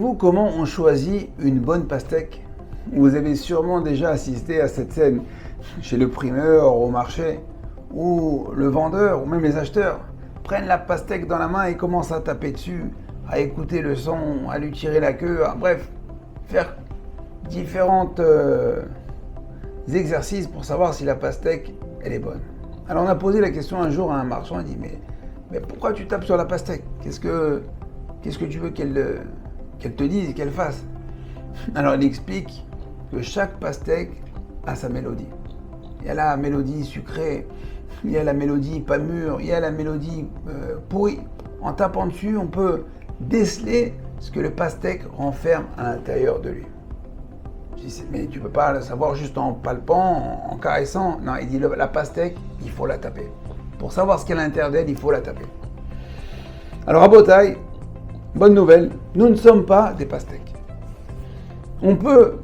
Vous, comment on choisit une bonne pastèque? Vous avez sûrement déjà assisté à cette scène chez le primeur, au marché, où le vendeur ou même les acheteurs prennent la pastèque dans la main et commencent à taper dessus, à écouter le son, à lui tirer la queue, bref, faire différents exercices pour savoir si la pastèque elle est bonne. Alors on a posé la question un jour à un marchand, il dit mais pourquoi tu tapes sur la pastèque? Qu'est-ce que tu veux qu'elle te dise, qu'elle fasse? Alors il explique que chaque pastèque a sa mélodie. Il y a la mélodie sucrée, il y a la mélodie pas mûre, il y a la mélodie pourrie. En tapant dessus, on peut déceler ce que le pastèque renferme à l'intérieur de lui. Je dis, mais tu peux pas le savoir juste en palpant, en caressant. Non, il dit la pastèque, il faut la taper. Pour savoir ce qu'il y a à l'intérieur d'elle, il faut la taper. Alors à Botaï, bonne nouvelle, nous ne sommes pas des pastèques. On peut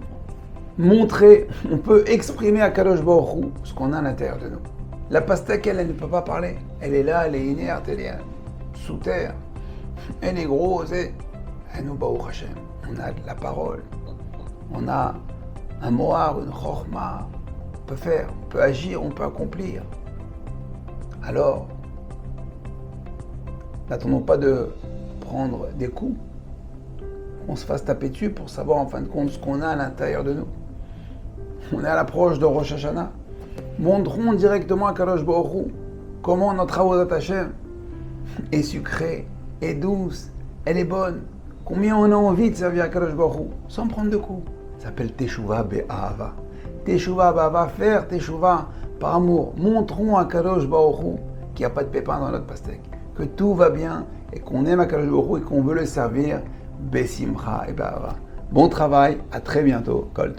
montrer, on peut exprimer à Kadosh Baruch Hu ce qu'on a à l'intérieur de nous. La pastèque, elle ne peut pas parler. Elle est là, elle est inerte, elle est sous terre. Elle est grosse et nous, Baruch Hashem, on a de la parole. On a un mohar, une chorma. On peut faire, on peut agir, on peut accomplir. Alors, n'attendons pas de prendre des coups, qu'on se fasse taper dessus pour savoir en fin de compte ce qu'on a à l'intérieur de nous. On est à l'approche de Rosh Hashanah. Montrons directement à Kadosh Baruch Hu comment notre avodat Hashem est sucrée, est douce, elle est bonne. Combien on a envie de servir à Kadosh Baruch Hu sans prendre de coups. Ça s'appelle Teshuvah Be'ahava. Teshuvah Be'ahava, faire Teshuvah par amour. Montrons à Kadosh Baruch Hu qu'il n'y a pas de pépin dans notre pastèque, que tout va bien et qu'on aime à Kadosh Baruch Hu et qu'on veut le servir Besimcha et Be'ahava. Bon travail, à très bientôt. Kol Tov.